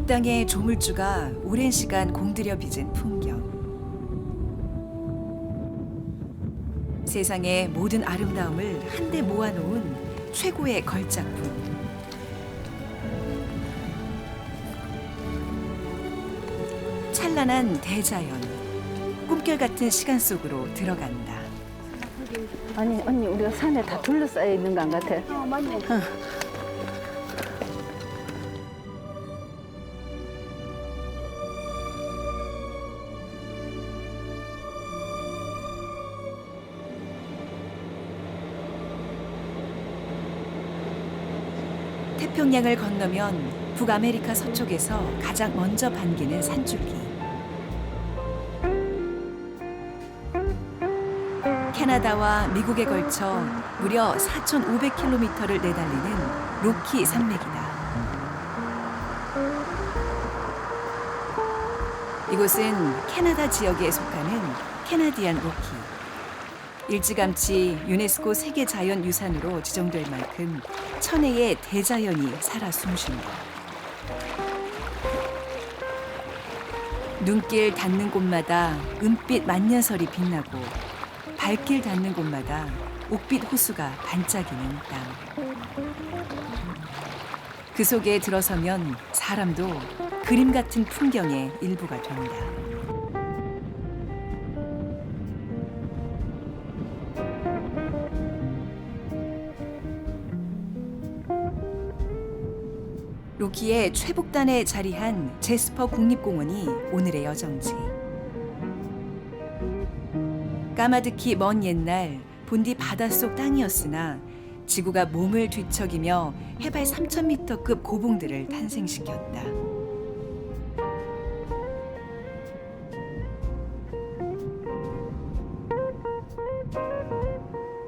땅의 조물주가 오랜 시간 공들여 빚은 풍경. 세상의 모든 아름다움을 한데 모아놓은 최고의 걸작품. 찬란한 대자연, 꿈결 같은 시간 속으로 들어간다. 아니 언니 우리가 산에 다 둘러싸여 있는 거 안 같아? 맞네. 태평양을 건너면 북아메리카 서쪽에서 가장 먼저 반기는 산줄기. 캐나다와 미국에 걸쳐 무려 4,500km를 내달리는 로키 산맥이다. 이곳은 캐나다 지역에 속하는 캐나디안 로키. 일찌감치 유네스코 세계자연유산으로 지정될 만큼 천혜의 대자연이 살아 숨쉰다. 눈길 닿는 곳마다 은빛 만년설이 빛나고 발길 닿는 곳마다 옥빛 호수가 반짝이는 땅. 그 속에 들어서면 사람도 그림 같은 풍경의 일부가 된다. 로키의 최북단에 자리한 제스퍼 국립공원이 오늘의 여정지. 까마득히 먼 옛날 본디 바닷속 땅이었으나 지구가 몸을 뒤척이며 해발 3,000m급 고봉들을 탄생시켰다.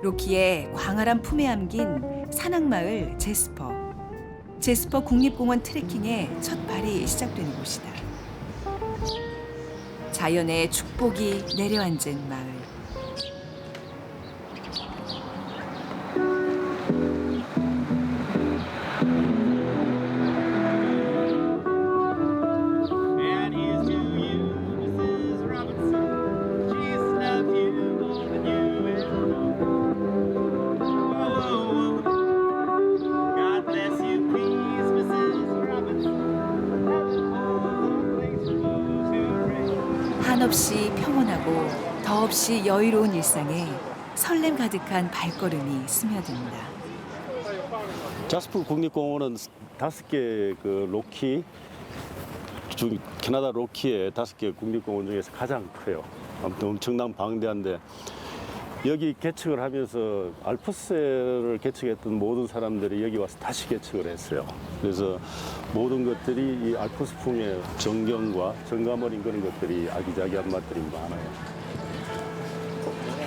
로키의 광활한 품에 안긴 산악마을 제스퍼. 제스퍼 국립공원 트레킹의 첫 발이 시작되는 곳이다. 자연의 축복이 내려앉은 마을. And here's to you, Mrs. Robinson. Jesus loves you more than you ever know. Whoa, whoa, whoa. God bless you, please, Mrs. Robinson. Heaven holds a place for those who pray. 한없이 평온하고 더없이 여유로운 일상에 설렘 가득한 발걸음이 스며든다. 자스퍼 국립공원은 5개 그 로키 중 캐나다 로키의 5개 국립공원 중에서 가장 커요. 아무튼 엄청난 방대한데 여기 개척을 하면서 알프스를 개척했던 모든 사람들이 여기 와서 다시 개척을 했어요. 그래서 모든 것들이 이 알프스풍의 정경과 정감 어린 그런 것들이 아기자기한 맛들이 많아요.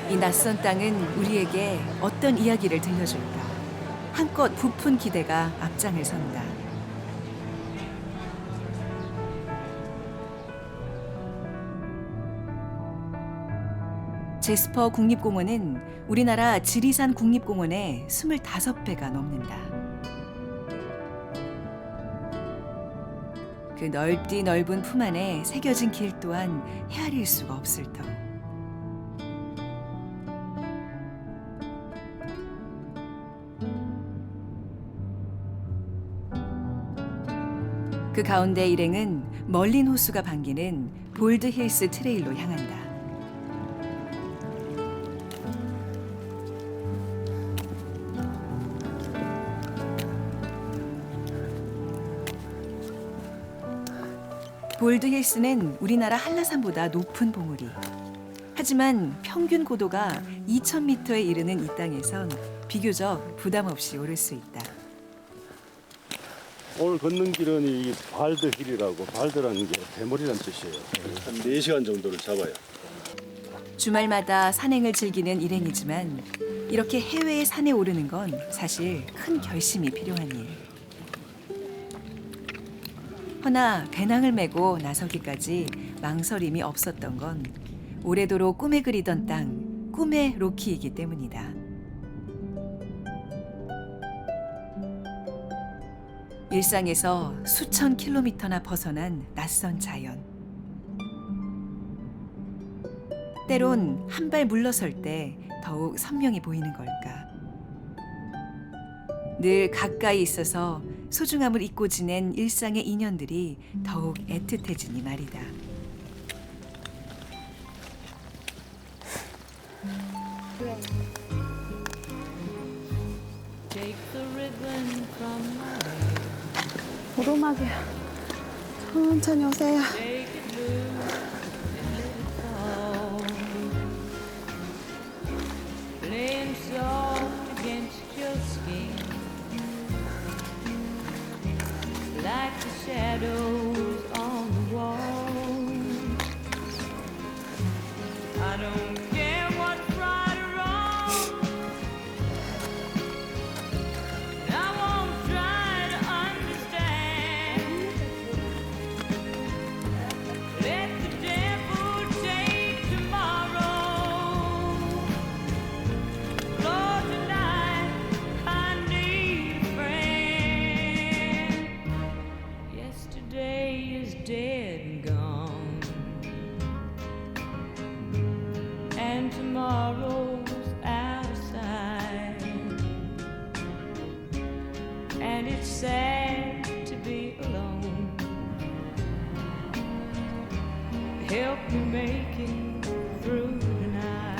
이 낯선 땅은 우리에게 어떤 이야기를 들려줄까? 한껏 부푼 기대가 앞장을 선다. 제스퍼 국립공원은 우리나라 지리산 국립공원의 25배가 넘는다. 그 넓디 넓은 품 안에 새겨진 길 또한 헤아릴 수가 없을 터. 그 가운데 일행은 멀린 호수가 반기는 볼드 힐스 트레일로 향한다. 볼드 힐스는 우리나라 한라산보다 높은 봉우리. 하지만 평균 고도가 2,000m에 이르는 이 땅에선 비교적 부담 없이 오를 수 있다. 오늘 걷는 길은 이 발드 힐이라고, 발드라는 게 대머리란 뜻이에요. 한 4시간 정도를 잡아요. 주말마다 산행을 즐기는 일행이지만 이렇게 해외의 산에 오르는 건 사실 큰 결심이 필요한 일. 허나 배낭을 메고 나서기까지 망설임이 없었던 건 오래도록 꿈에 그리던 땅, 꿈의 로키이기 때문이다. 일상에서 수천 킬로미터나 벗어난 낯선 자연. 때론 한 발 물러설 때 더욱 선명해 보이는 걸까. 늘 가까이 있어서 소중함을 잊고 지낸 일상의 인연들이 더욱 애틋해지니 말이다. 오르막이야. 천천히 오세요. Laying soft against your skin, like the shadows on the wall. I don't care what's right or wrong. I won't try to understand. Let the devil take tomorrow. Lord, tonight I need a friend. Yesterday is dead and gone, and tomorrow's out of sight. And it's sad to be alone. Help me make it through tonight.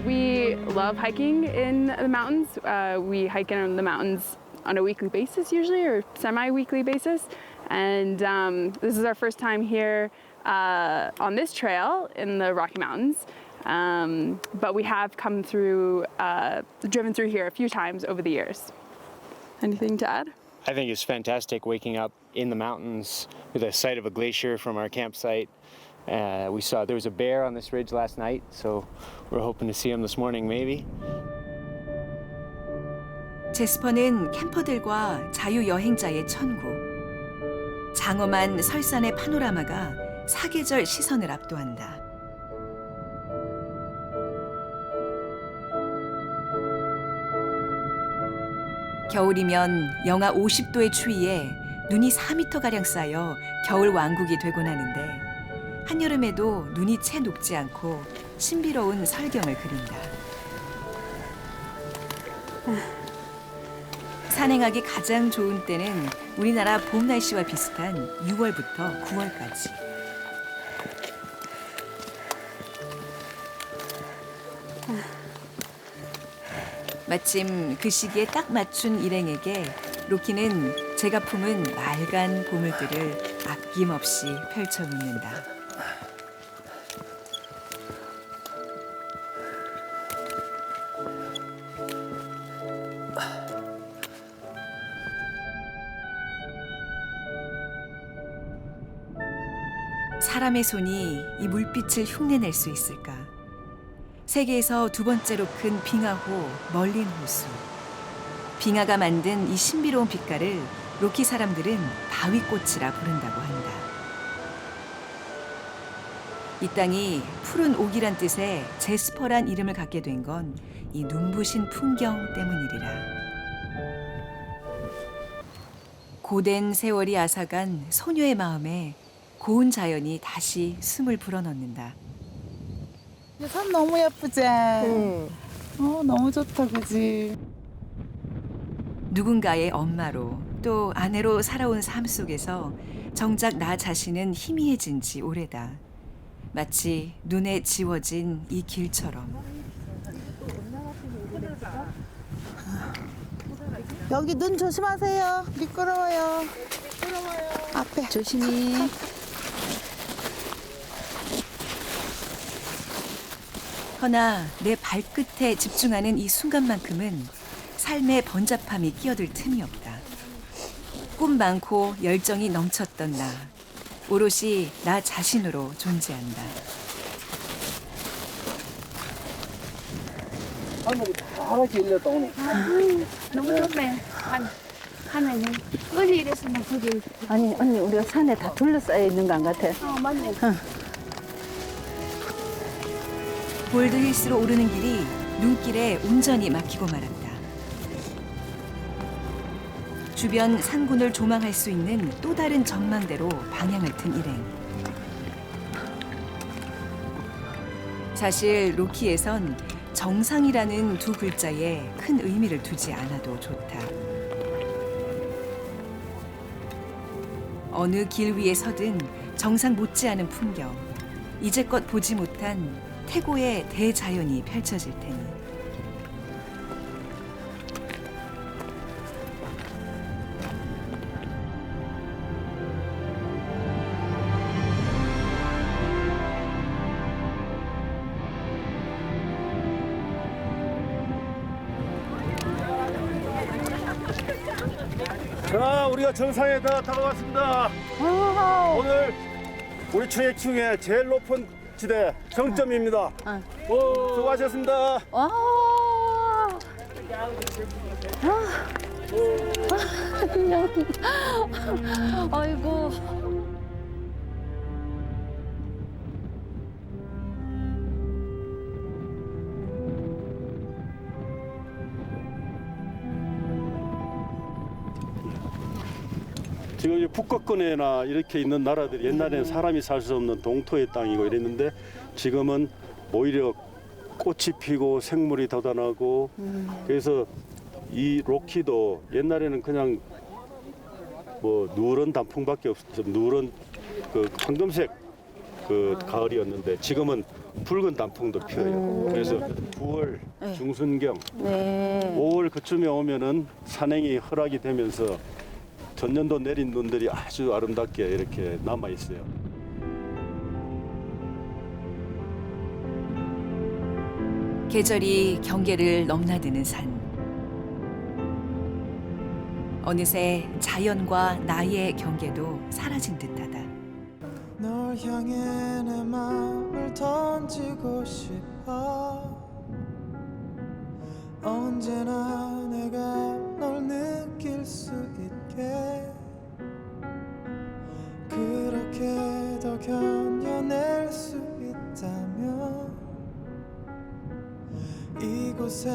We love hiking in the mountains. We hike in the mountains on a weekly basis usually, or semi-weekly basis. And this is our first time here on this trail in the Rocky Mountains. But we have come through, driven through here a few times over the years. Anything to add? I think it's fantastic waking up in the mountains with a sight of a glacier from our campsite. We saw there was a bear on this ridge last night, so we're hoping to see him this morning maybe. 제스퍼는 캠퍼들과 자유여행자의 천국. 장엄한 설산의 파노라마가 사계절 시선을 압도한다. 겨울이면 영하 50도의 추위에 눈이 4m가량 쌓여 겨울 왕국이 되곤 하는데 한여름에도 눈이 채 녹지 않고 신비로운 설경을 그린다. 산행하기 가장 좋은 때는 우리나라 봄 날씨와 비슷한 6월부터 9월까지. 마침 그 시기에 딱 맞춘 일행에게 로키는 제가 품은 맑은 보물들을 아낌없이 펼쳐놓는다. 사람의 손이 이 물빛을 흉내낼 수 있을까? 세계에서 두 번째로 큰 빙하호 멀린 호수. 빙하가 만든 이 신비로운 빛깔을 로키 사람들은 바위꽃이라 부른다고 한다. 이 땅이 푸른 옥이란 뜻의 제스퍼란 이름을 갖게 된 건 이 눈부신 풍경 때문이리라. 고된 세월이 앗아간 소녀의 마음에 고운 자연이 다시 숨을 불어넣는다. 산 너무 예쁘지? 너무 좋다, 그지? 누군가의 엄마로 또 아내로 살아온 삶 속에서 정작 나 자신은 희미해진 지 오래다. 마치 눈에 지워진 이 길처럼. 여기 눈 조심하세요. 미끄러워요. 앞에. 조심히. 허나 내 발끝에 집중하는 이 순간만큼은 삶의 번잡함이 끼어들 틈이 없다. 꿈 많고 열정이 넘쳤던 나, 오롯이 나 자신으로 존재한다. 너무 좋네. 하늘이 아니 언니 우리가 산에 다 둘러싸여 있는 거 안 같아? 골드힐스로 오르는 길이 눈길에 온전히 막히고 말았다. 주변 산군을 조망할 수 있는 또 다른 전망대로 방향을 튼 일행. 사실 로키에선 정상이라는 두 글자에 큰 의미를 두지 않아도 좋다. 어느 길 위에 서든 정상 못지않은 풍경, 이제껏 보지 못한 태고의 대자연이 펼쳐질 테니. 자, 우리가 정상에 다 다가왔습니다. 오늘 우리 트랙 중에 제일 높은 지대 정점입니다. 수고하셨습니다. 와. 아이고. 지금 이 북극권에나 이렇게 있는 나라들이 옛날에는 사람이 살 수 없는 동토의 땅이고 이랬는데 지금은 오히려 꽃이 피고 생물이 돋아나고 그래서 이 로키도 옛날에는 그냥 뭐 누런 단풍밖에 없었죠. 누런 그 황금색 그 가을이었는데 지금은 붉은 단풍도 피어요. 그래서 9월 중순경, 네. 5월 그쯤에 오면은 산행이 허락이 되면서 전년도 내린 눈들이 아주 아름답게 이렇게 남아 있어요. 계절이 경계를 넘나드는 산. 어느새 자연과 나의 경계도 사라진 듯하다. 널 향해 내 마음을 던지고 싶어 언제나 내가 널 느낄 수 있게 그렇게 더 견뎌낼 수 있다면 이곳에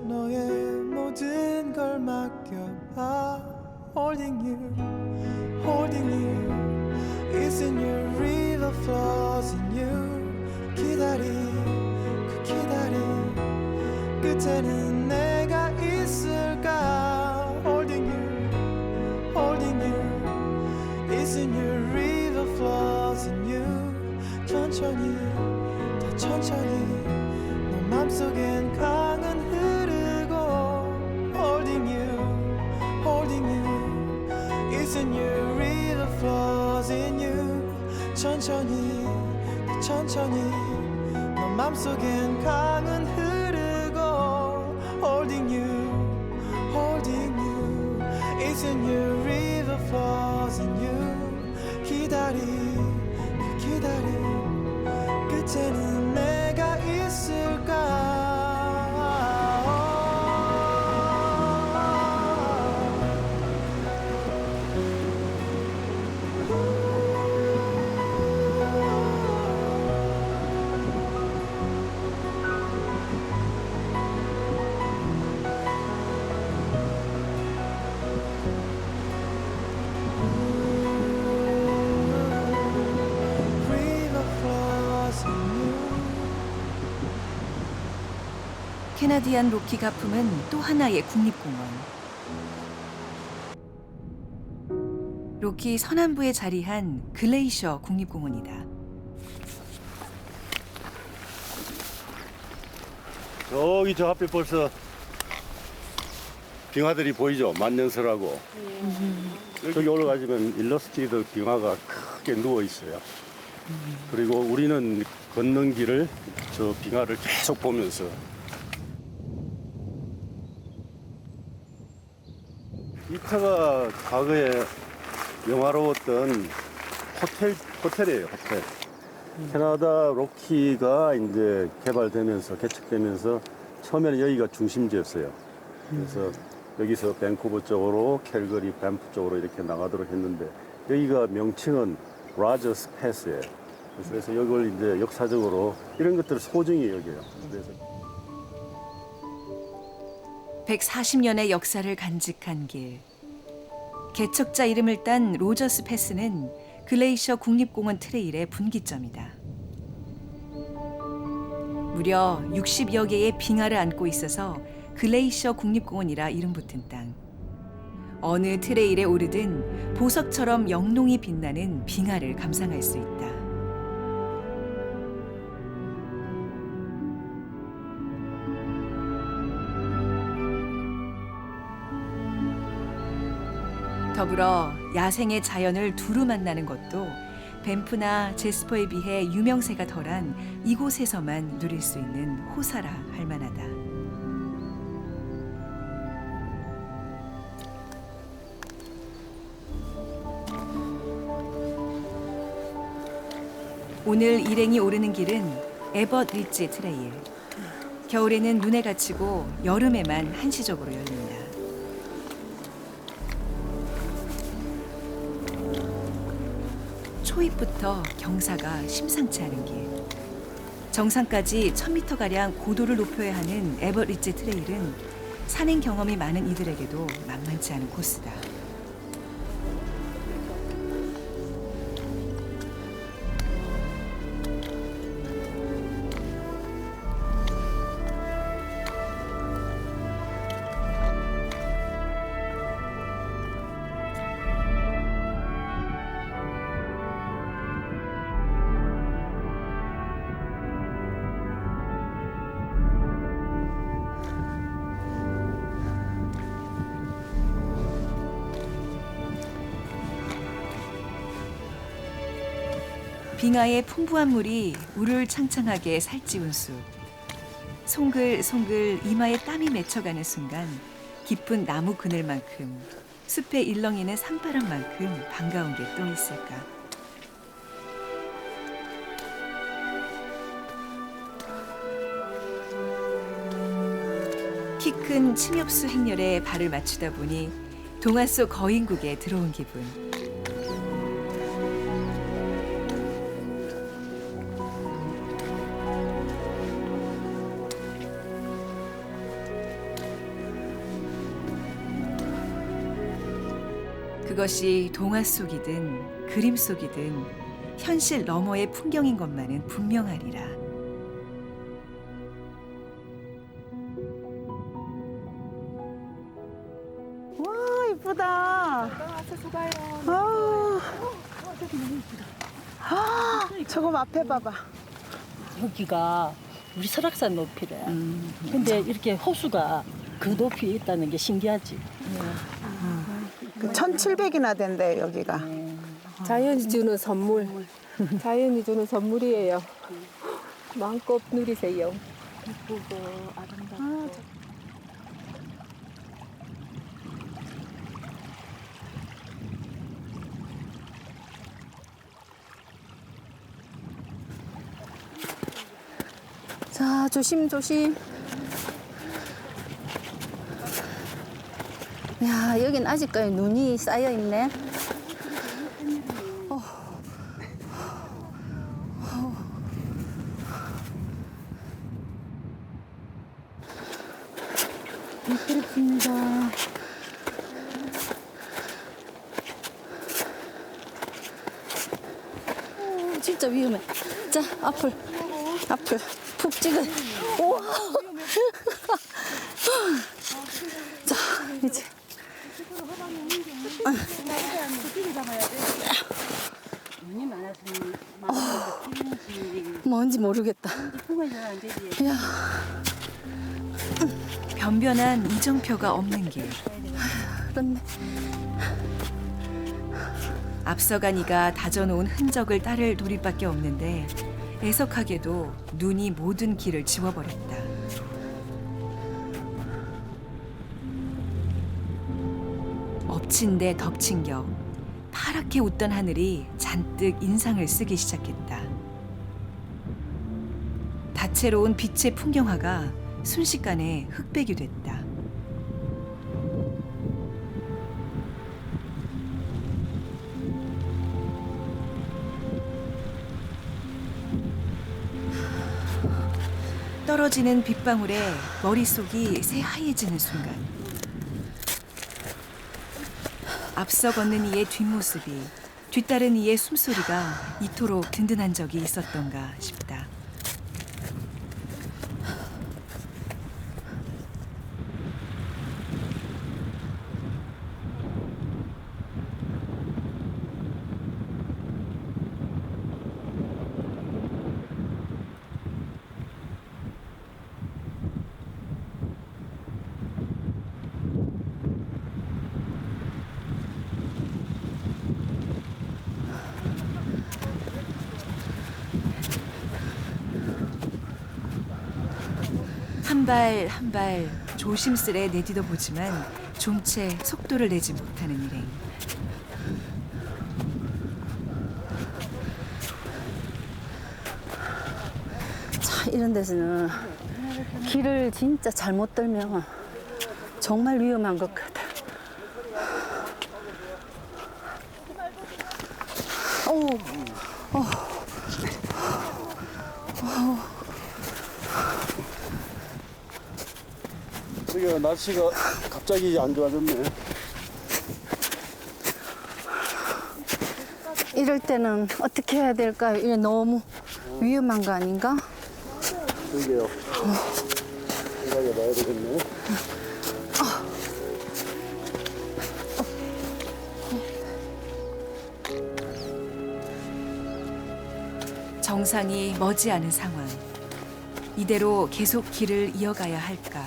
너의 모든 걸 맡겨봐 Holding you, holding you It's in your river flows in you 기다린 그 기다린 끝에는 내가 있을까 Holding you, holding you It's in your river flows in you 천천히 더 천천히 너 맘속엔 강은 흐르고 Holding you, holding you It's in your river flows in you 천천히 더 천천히 너 맘속엔 강은 흐르고 Holding you, holding you It's in your river flows in you 기다린 그 기다린 끝에는 내가 있을까 River flows in you 캐나디안 로키 가품은 또 하나의 국립공원. 로키 서남부에 자리한 글레이셔 국립공원이다. 저기 저 앞에 벌써 빙하들이 보이죠? 만년설하고. 저기 올라가시면 일러스트리드 빙하가 크게 누워 있어요. 그리고 우리는 걷는 길을 저 빙하를 계속 보면서 이 차가 과거에 영화로웠던 호텔이에요, 호텔. 캐나다 로키가 이제 개발되면서 개척되면서 처음에는 여기가 중심지였어요. 그래서 여기서 밴쿠버 쪽으로 캘거리, 밴프 쪽으로 이렇게 나가도록 했는데 여기가 명칭은 라저스 패스예요. 그래서 이걸 이제 역사적으로 이런 것들을 소중히 여겨요. 그래서 140년의 역사를 간직한 길. 개척자 이름을 딴 로저스 패스는 글레이셔 국립공원 트레일의 분기점이다. 무려 60여 개의 빙하를 안고 있어서 글레이셔 국립공원이라 이름 붙은 땅. 어느 트레일에 오르든 보석처럼 영롱히 빛나는 빙하를 감상할 수 있다. 더불어 야생의 자연을 두루 만나는 것도 밴프나 제스퍼에 비해 유명세가 덜한 이곳에서만 누릴 수 있는 호사라 할 만하다. 오늘 일행이 오르는 길은 에벗 리지 트레일. 겨울에는 눈에 갇히고 여름에만 한시적으로 열린다. 초입부터 경사가 심상치 않은 길. 정상까지 1000m가량 고도를 높여야 하는 에벗 리지 트레일은 산행 경험이 많은 이들에게도 만만치 않은 코스다. 빙하의 풍부한 물이 우를 창창하게 살찌운 숲. 송글송글 이마에 땀이 맺혀가는 순간 깊은 나무 그늘만큼 숲에 일렁이는 산바람만큼 반가운 게 또 있을까. 키 큰 침엽수 행렬에 발을 맞추다 보니 동화 속 거인국에 들어온 기분. 그것이 동화 속이든 그림 속이든 현실 너머의 풍경인 것만은 분명하리라. 와 이쁘다. 저거 앞에 봐봐. 여기가 우리 설악산 높이래. 근데 이렇게 호수가 그 높이에 있다는 게 신기하지. 1700이나 된대 여기가. 자연이 주는 선물. 자연이 주는 선물이에요. 마음껏 누리세요. 예쁘고 아름답고. 자, 조심조심. 야, 여긴 아직까지 눈이 쌓여 있네. 미끄럽습니다. 진짜 위험해. 자, 앞을 푹 찍어. 우와. 자, 이제. 뭔지 모르겠다. 야. 변변한 이정표가 없는 길. 그렇네. 앞서간 이가 다져놓은 흔적을 따를 도리밖에 없는데 애석하게도 눈이 모든 길을 지워버렸다. 엎친 데 덮친 격, 파랗게 웃던 하늘이 잔뜩 인상을 쓰기 시작했다. 다채로운 빛의 풍경화가 순식간에 흑백이 됐다. 떨어지는 빗방울에 머릿속이 새하얘지는 순간 앞서 걷는 이의 뒷모습이 뒤따른 이의 숨소리가 이토록 든든한 적이 있었던가 싶다. 한 발 한 발 조심스레 내디뎌 보지만 좀채 속도를 내지 못하는 일행. 참 이런 데서는 길을 진짜 잘못 들면 정말 위험한 것 같아. 저기 날씨가 갑자기 안 좋아졌네. 이럴 때는 어떻게 해야 될까요? 이게 너무 위험한 거 아닌가? 그러게요. 생각해 봐야 되겠네. 정상이 머지않은 상황. 이대로 계속 길을 이어가야 할까?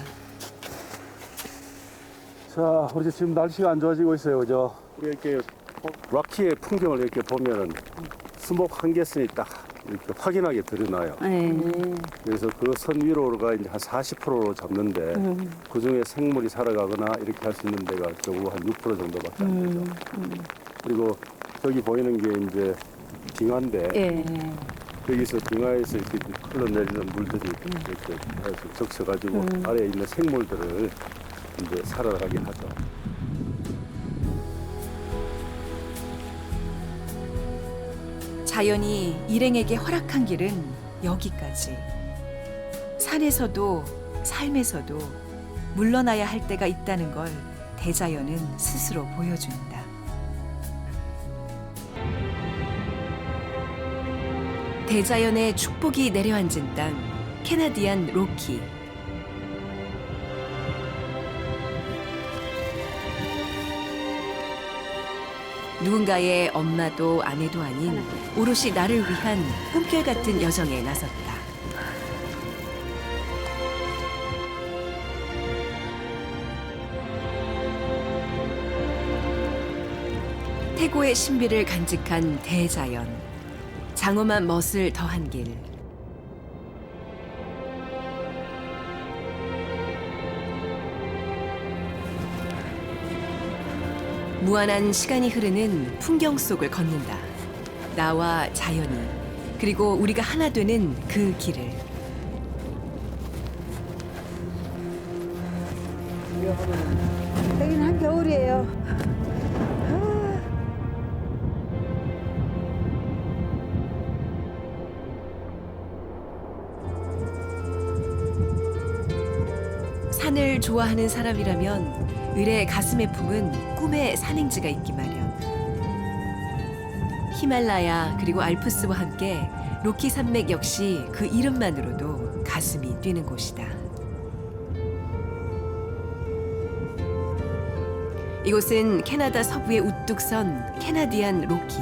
자, 우리 지금 날씨가 안 좋아지고 있어요, 그죠? 우리 이렇게 락키의 풍경을 이렇게 보면은 수목 한계선이 딱 이렇게 확연하게 드러나요. 그래서 그 선 위로가 이제 한 40%로 잡는데 그 중에 생물이 살아가거나 이렇게 할 수 있는 데가 겨우 한 6% 정도밖에 안 되죠. 그리고 저기 보이는 게 이제 빙하인데 여기서 빙하에서 이렇게 흘러내리는 물들이 이렇게 해서 적셔가지고 아래에 있는 생물들을 이제 살아가게 하죠. 자연이 일행에게 허락한 길은 여기까지. 산에서도 삶에서도 물러나야 할 때가 있다는 걸 대자연은 스스로 보여준다. 대자연의 축복이 내려앉은 땅, 캐나디안 로키. 누군가의 엄마도 아내도 아닌 오롯이 나를 위한 꿈결 같은 여정에 나섰다. 태고의 신비를 간직한 대자연. 장엄한 멋을 더한 길. 무한한 시간이 흐르는 풍경 속을 걷는다. 나와 자연이, 그리고 우리가 하나 되는 그 길을. 여기는 한겨울이에요. 산을 좋아하는 사람이라면 을의 가슴에 품은 꿈의 산행지가 있기 마련. 히말라야 그리고 알프스와 함께 로키 산맥 역시 그 이름만으로도 가슴이 뛰는 곳이다. 이곳은 캐나다 서부의 우뚝 선 캐나디안 로키.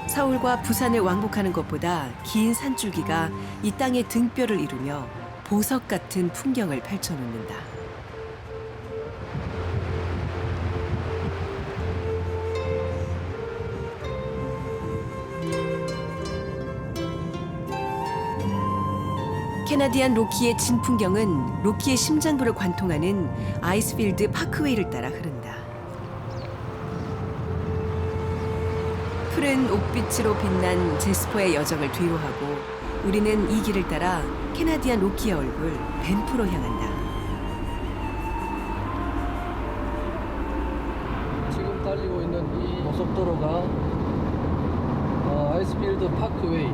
서울과 부산을 왕복하는 것보다 긴 산줄기가 이 땅의 등뼈를 이루며 보석 같은 풍경을 펼쳐놓는다. 캐나디안 로키의 진풍경은 로키의 심장부를 관통하는 아이스필드 파크웨이를 따라 흐른다. 푸른 옥빛으로 빛난 제스퍼의 여정을 뒤로하고 우리는 이 길을 따라 캐나디안 로키의 얼굴 밴프로 향한다. 지금 달리고 있는 이 고속도로가 아이스필드 파크웨이,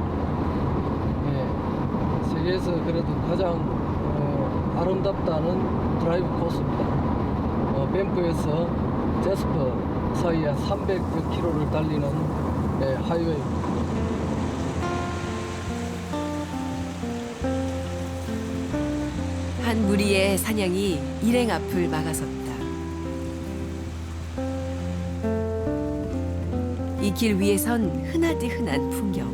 세계 비해서 그래도 가장 아름답다는 드라이브 코스입니다. 밴프에서 제스퍼 사이에 300여 킬로를 달리는 하이웨이입니다. 한 무리의 사냥이 일행 앞을 막아섰다. 이 길 위에선 흔하디 흔한 풍경.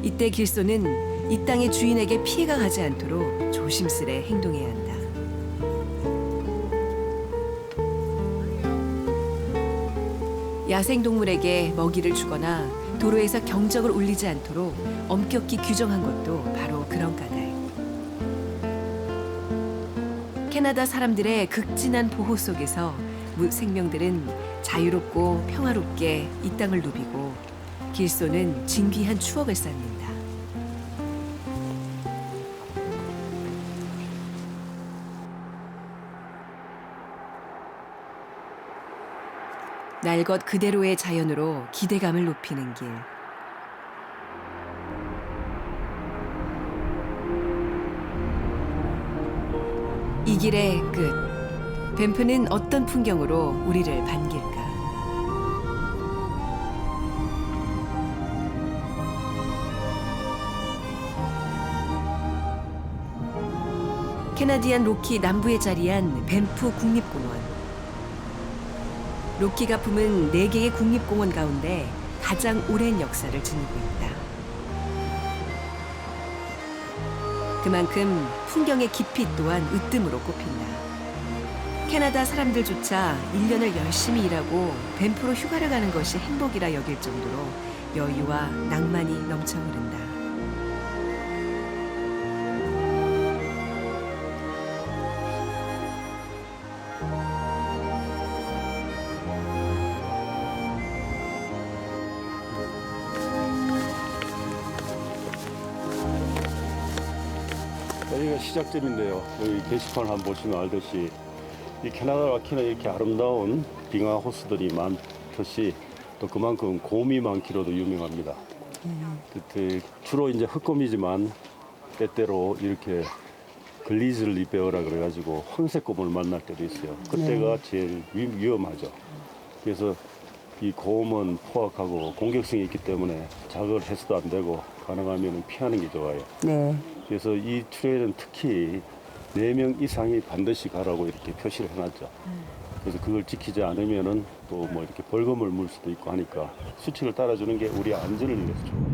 이때 길소는 이 땅의 주인에게 피해가 가지 않도록 조심스레 행동해야 한다. 야생동물에게 먹이를 주거나 도로에서 경적을 울리지 않도록 엄격히 규정한 것도 바로 그런 까닭. 캐나다 사람들의 극진한 보호 속에서 생명들은 자유롭고 평화롭게 이 땅을 누비고 길소는 진귀한 추억을 쌓는다. 날 것 그대로의 자연으로 기대감을 높이는 길. 이 길의 끝. 밴프는 어떤 풍경으로 우리를 반길까? 캐나디안 로키 남부에 자리한 밴프 국립공원. 로키가 품은 4개의 국립공원 가운데 가장 오랜 역사를 지니고 있다. 그만큼 풍경의 깊이 또한 으뜸으로 꼽힌다. 캐나다 사람들조차 1년을 열심히 일하고 밴프로 휴가를 가는 것이 행복이라 여길 정도로 여유와 낭만이 넘쳐 흐른다. 여기가 시작점인데요. 여기 게시판 한번 보시면 알듯이 이 캐나다 로키는 이렇게 아름다운 빙하 호수들이 많듯이 또 그만큼 곰이 많기로도 유명합니다. 주로 이제 흑곰이지만 때때로 이렇게 글리즐리 베어라 그래가지고 황색 곰을 만날 때도 있어요. 그때가 제일 위험하죠. 그래서 이 곰은 포악하고 공격성이 있기 때문에 자극을 해서도 안 되고 가능하면 피하는 게 좋아요. 네. 그래서 이 트레일은 특히 4명 이상이 반드시 가라고 이렇게 표시를 해놨죠. 그래서 그걸 지키지 않으면은 또 뭐 이렇게 벌금을 물 수도 있고 하니까 수칙을 따라주는 게 우리 안전을 위해서 좋아요.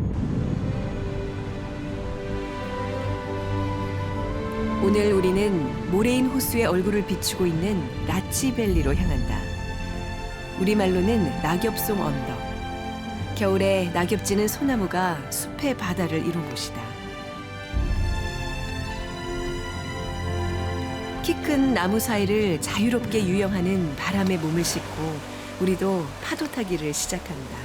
오늘 우리는 모레인 호수의 얼굴을 비추고 있는 라치밸리로 향한다. 우리말로는 낙엽송 언덕. 겨울에 낙엽지는 소나무가 숲의 바다를 이룬 곳이다. 키 큰 나무 사이를 자유롭게 유영하는 바람에 몸을 싣고 우리도 파도 타기를 시작한다.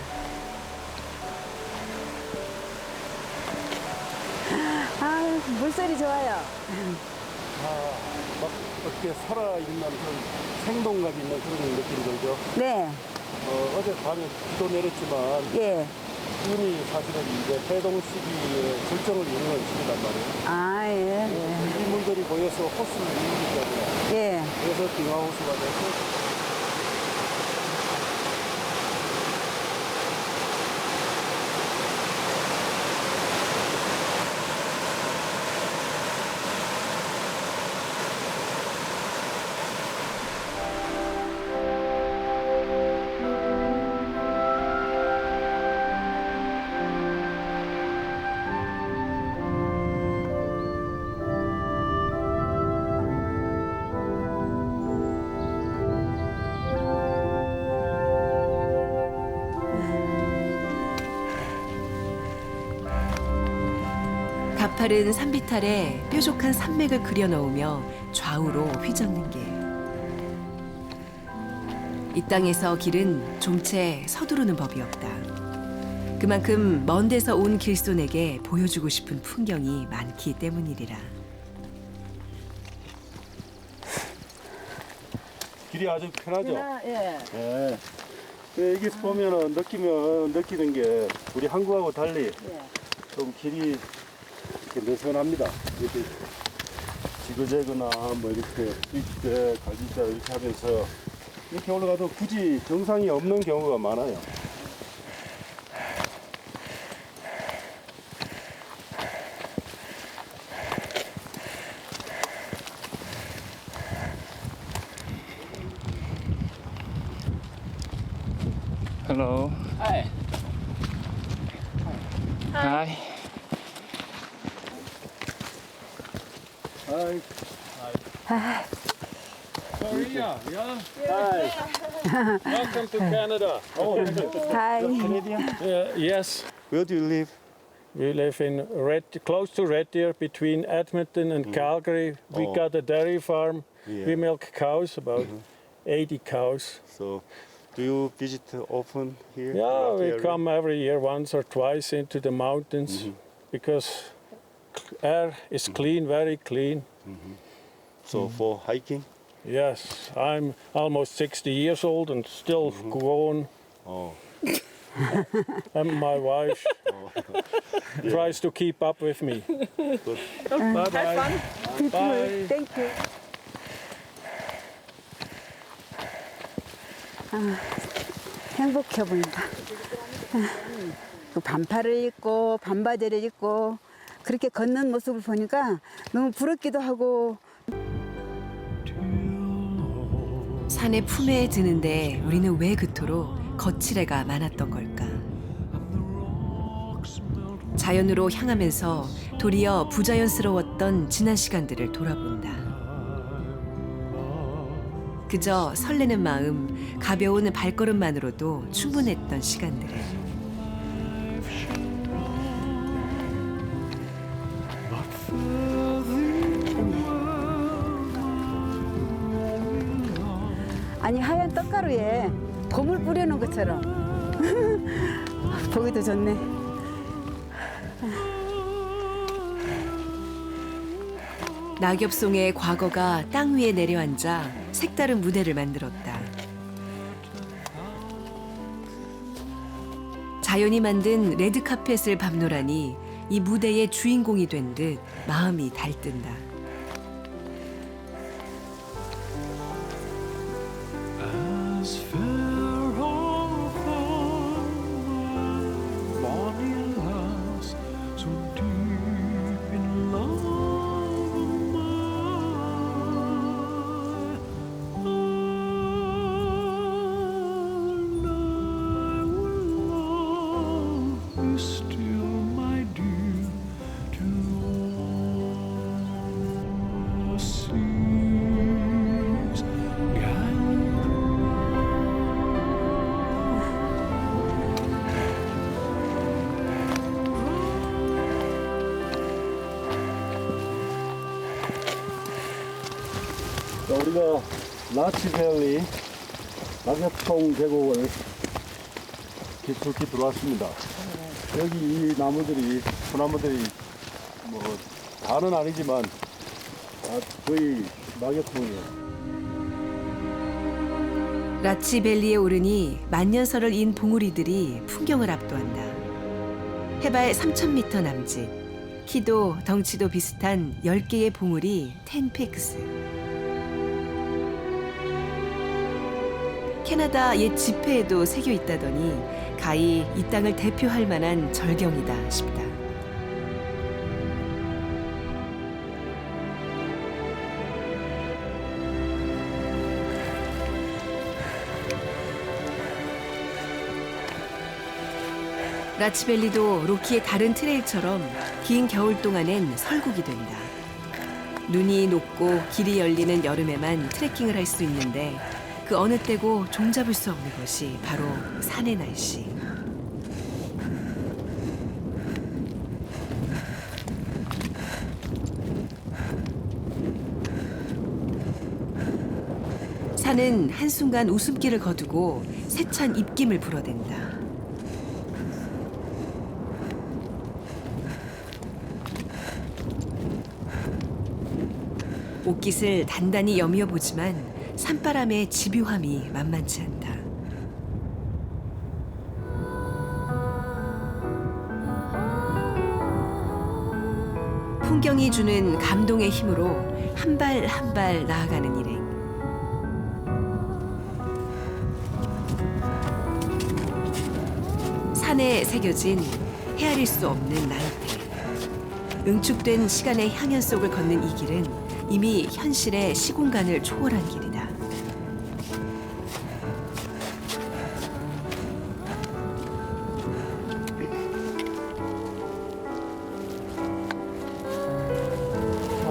아, 물소리 좋아요. 막 어떻게 살아있는 그런 생동감 있는 그런 느낌이 들죠. 네. 어제 밤에 비도 내렸지만 예. 눈이 사실은 이제 해동 시기에 절정을 이루는 시기단 말이에요. 아, 예. 이 물들이 모여서 호수를 이루기 때문에 예. 그래서 빙하 호수가 돼서 가파른 산비탈에 뾰족한 산맥을 그려 넣으며 좌우로 휘젓는 길. 이 땅에서 길은 좀채 서두르는 법이 없다. 그만큼 먼 데서 온 길손에게 보여주고 싶은 풍경이 많기 때문이리라. 길이 아주 편하죠. 예. 네. 여기서 보면은 느끼는 게 우리 한국하고 달리 좀 길이 이렇게 느슨합니다. 이렇게 지그재그나 뭐 이렇게 이렇게 갈비뼈 이렇게 하면서 이렇게 올라가도 굳이 정상이 없는 경우가 많아요. Hello. Hi. Hi. Hi. Korea, yeah. Hi. Welcome to Canada. Oh, Hi. Canadian? Yes, Where do you live? we live in close to Red Deer, between Edmonton and Calgary. We Oh. got a dairy farm. Yeah. We milk cows, about 80 cows. So, do you visit often here? Yeah, around the we area? come every year once or twice into the mountains because air is clean, very clean. So for hiking? Yes, I'm almost 60 years old and still going. Oh. And my wife tries to keep up with me. Good. Bye bye. Bye. Thank you. 행복해 보인다. 그 반팔을 입고 반바지를 입고 그렇게 걷는 모습을 보니까 너무 부럽기도 하고. 산의 품에 드는데 우리는 왜 그토록 거칠애가 많았던 걸까? 자연으로 향하면서 도리어 부자연스러웠던 지난 시간들을 돌아본다. 그저 설레는 마음, 가벼운 발걸음만으로도 충분했던 시간들을. 아니 하얀 떡가루에 봄을 뿌려놓은 것처럼 보기도 좋네. 낙엽송의 과거가 땅 위에 내려앉아 색다른 무대를 만들었다. 자연이 만든 레드카펫을 밟노라니 이 무대의 주인공이 된 듯 마음이 달뜬다. As fair of morning lies so deep in love of mine, I will love you still, my dear, to all seas guide. 자, 우리가 라치밸리 낙엽송 계곡을 깊숙이 들어왔습니다. 여기 이 나무들이, 소나무들이 뭐 다는 아니지만 거의 낙엽송이에요. 라치밸리에 오르니 만년설을 인 봉우리들이 풍경을 압도한다. 해발 3,000m 남짓, 키도 덩치도 비슷한 10개의 봉우리 텐페이크스. 캐나다 옛 지폐에도 새겨 있다더니 가히 이 땅을 대표할 만한 절경이다 싶다. 라치밸리도 로키의 다른 트레일처럼 긴 겨울 동안엔 설국이 된다. 눈이 녹고 길이 열리는 여름에만 트레킹을 할 수 있는데 그 어느 때고 종잡을 수 없는 것이 바로 산의 날씨. 산은 한순간 웃음기를 거두고 세찬 입김을 불어댄다. 옷깃을 단단히 여미어보지만 산바람의 집요함이 만만치 않다. 풍경이 주는 감동의 힘으로 한 발 한 발 나아가는 일행. 산에 새겨진 헤아릴 수 없는 나이테. 응축된 시간의 향연 속을 걷는 이 길은 이미 현실의 시공간을 초월한 길이다.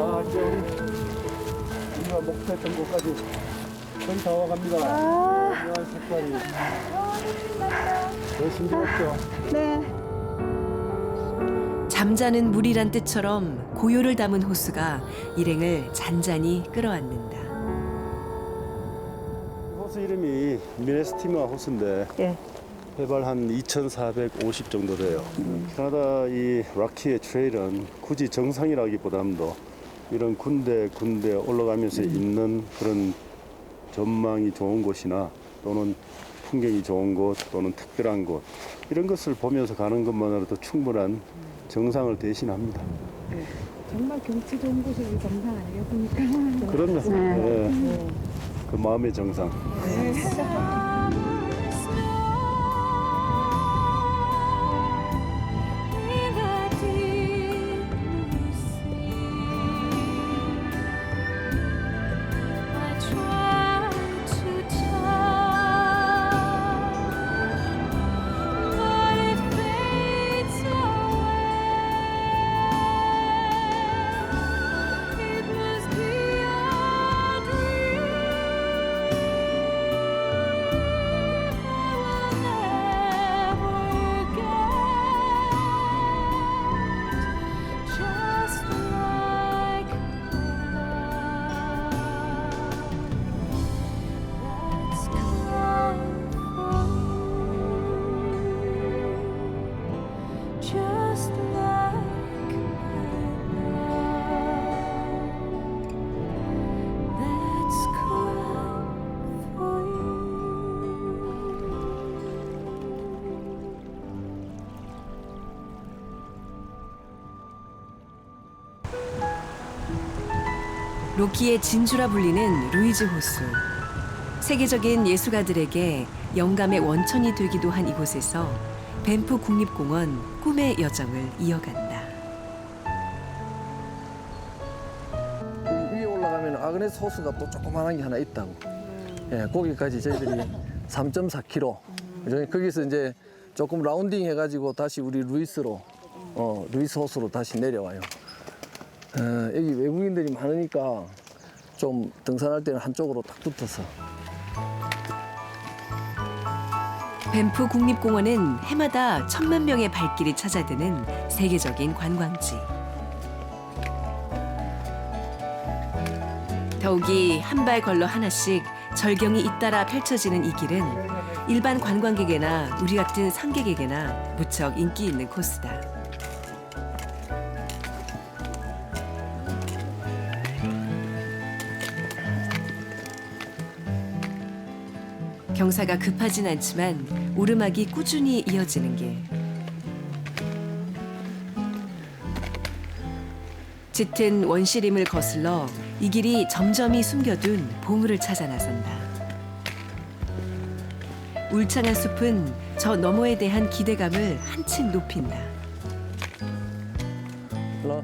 아, 이제 우리가 목표했던 곳까지 거의 다 와갑니다. 묘한 색깔이. 훨씬 좋았죠? 네. 잠자는 물이란 뜻처럼 고요를 담은 호수가 일행을 잔잔히 끌어안는다. 호수 이름이 미네스티마 호수인데 예. 해발 한 2,450 정도 돼요. 캐나다 이 락키의 트레일은 굳이 정상이라기보다도 이런 군데 올라가면서 있는 그런 전망이 좋은 곳이나 또는 풍경이 좋은 곳 또는 특별한 곳 이런 것을 보면서 가는 것만으로도 충분한 정상을 대신합니다. 정말 경치 좋은 곳이 정상 아니겠습니까? 그럼요. 네. 그 마음의 정상. 로키의 진주라 불리는 루이즈 호수. 세계적인 예술가들에게 영감의 원천이 되기도 한 이곳에서 밴프 국립공원 꿈의 여정을 이어간다. 위에 올라가면 아그네스 호수가 또 조그만한 게 하나 있다고. 예, 거기까지 저희들이 3.4km. 거기서 이제 조금 라운딩 해가지고 다시 우리 루이스 호수로 다시 내려와요. 여기 외국인들이 많으니까 좀 등산할 때는 한쪽으로 딱 붙어서. 밴프 국립공원은 해마다 1,000만 명의 발길이 찾아드는 세계적인 관광지. 더욱이 한 발 걸러 하나씩 절경이 잇따라 펼쳐지는 이 길은 일반 관광객에나 우리 같은 상객에게나 무척 인기 있는 코스다. 경사가 급하진 않지만 오르막이 꾸준히 이어지는 길. 짙은 원시림을 거슬러 이 길이 점점이 숨겨둔 보물을 찾아 나선다. 울창한 숲은 저 너머에 대한 기대감을 한층 높인다. 일로.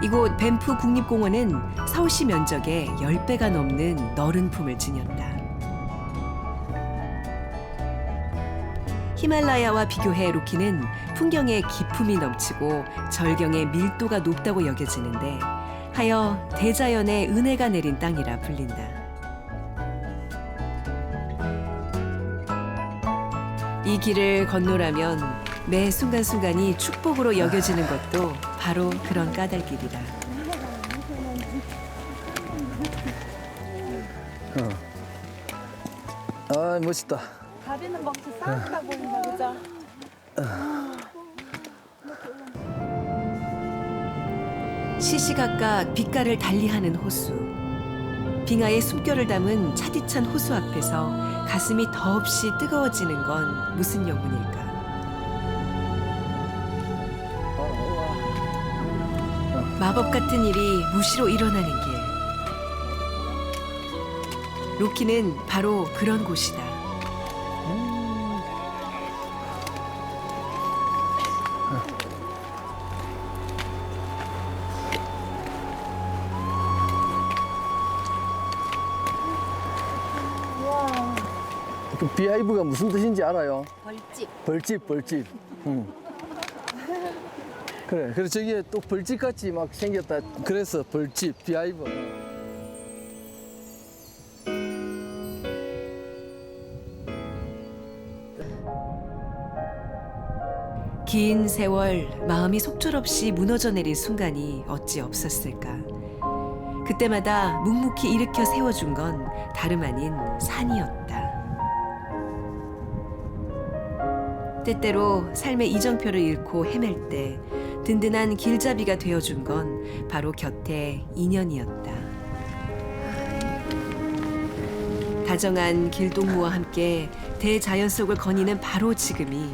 이곳 밴프 국립공원은 서울시 면적의 10배가 넘는 너른 품을 지녔다. 히말라야와 비교해 로키는 풍경의 기품이 넘치고 절경의 밀도가 높다고 여겨지는데 하여 대자연의 은혜가 내린 땅이라 불린다. 이 길을 건너라면 매 순간순간이 축복으로 여겨지는 것도 바로 그런 까닭길이다. 아, 멋있다. 다리는 멈춰 싸우다 보인다, 그죠? 시시각각 빛깔을 달리하는 호수. 빙하의 숨결을 담은 차디찬 호수 앞에서 가슴이 더없이 뜨거워지는 건 무슨 영문일까? 마법 같은 일이 무시로 일어나는 길. 로키는 바로 그런 곳이다. 그 비하이브가 무슨 뜻인지 알아요? 벌집. 벌집. 그래. 그래서 저기에 또 벌집 같이 막 생겼다. 그래서 벌집, 비하이브. 긴 세월 마음이 속절없이 무너져 내린 순간이 어찌 없었을까. 그때마다 묵묵히 일으켜 세워준 건 다름 아닌 산이었다. 때때로 삶의 이정표를 잃고 헤맬 때 든든한 길잡이가 되어준 건 바로 곁에 인연이었다. 다정한 길동무와 함께 대자연 속을 거니는 바로 지금이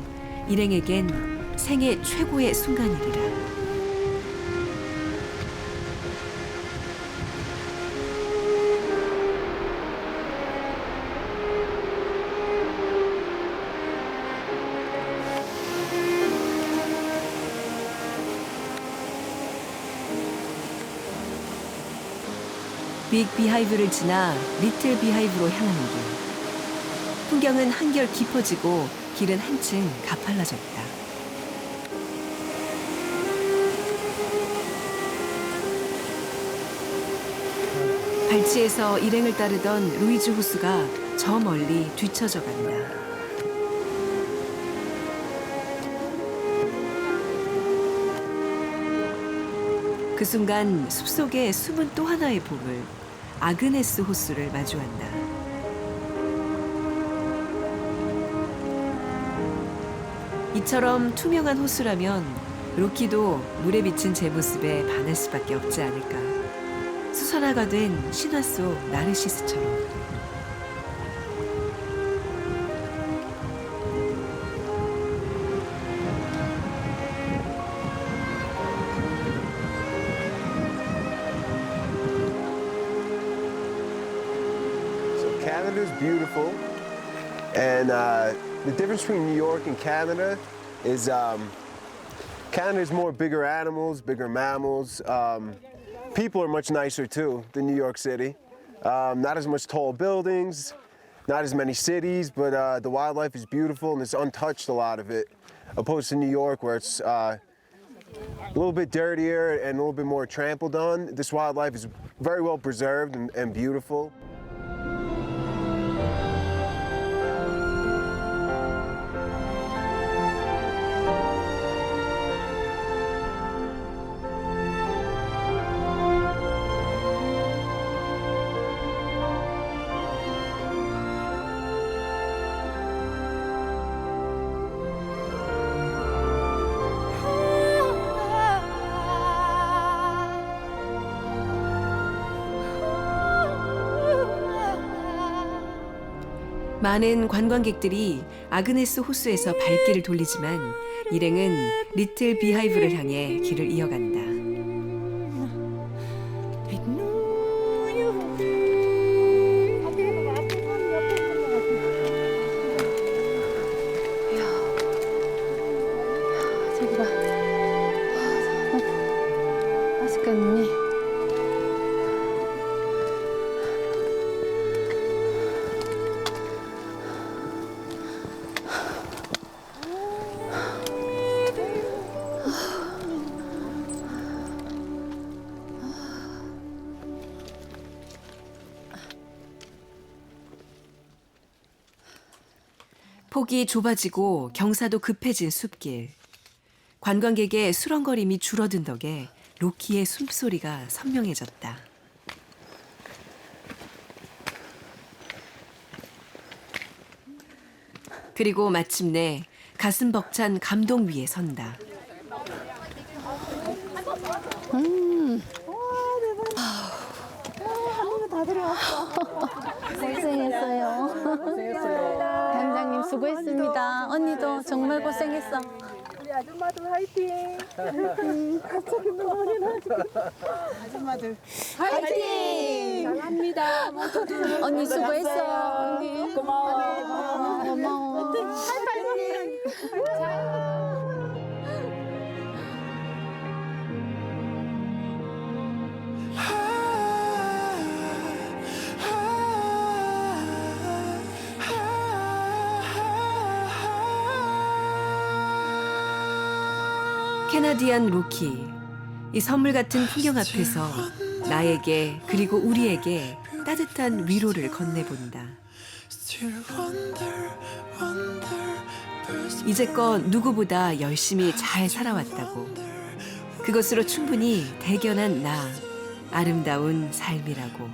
일행에겐 생애 최고의 순간이리라. 빅 비하이브를 지나 리틀 비하이브로 향하는 길. 풍경은 한결 깊어지고 길은 한층 가팔라졌다. 발치에서 일행을 따르던 루이즈 호수가 저 멀리 뒤처져 간다. 그 순간 숲속에 숨은 또 하나의 보물, 아그네스 호수를 마주한다. 이처럼 투명한 호수라면 로키도 물에 비친 제 모습에 반할 수밖에 없지 않을까. 수선화가 된 신화 속 나르시스처럼. Canada's beautiful, and the difference between New York and Canada is Canada's more bigger animals, bigger mammals. People are much nicer too than New York City. Not as much tall buildings, not as many cities, but the wildlife is beautiful and it's untouched, a lot of it, opposed to New York where it's a little bit dirtier and a little bit more trampled on. This wildlife is very well preserved and beautiful. 많은 관광객들이 아그네스 호수에서 발길을 돌리지만 일행은 리틀 비하이브를 향해 길을 이어간다. 저기 봐. 맛있겠니? 폭이 좁아지고 경사도 급해진 숲길. 관광객의 수렁거림이 줄어든 덕에 로키의 숨소리가 선명해졌다. 그리고 마침내 가슴 벅찬 감동 위에 선다. 고생했어요. 원장님 수고했습니다. 언니도 정말 고생했어. 우리 아줌마들 화이팅! 갑자기 눈물이 나지. 아줌마들 화이팅! 잘합니다. 모두들. 언니 수고했어. 언니. 고마워. 고마워. 캐나디안 로키, 이 선물 같은 풍경 앞에서 나에게 그리고 우리에게 따뜻한 위로를 건네본다. 이제껏 누구보다 열심히 잘 살아왔다고. 그것으로 충분히 대견한 나, 아름다운 삶이라고.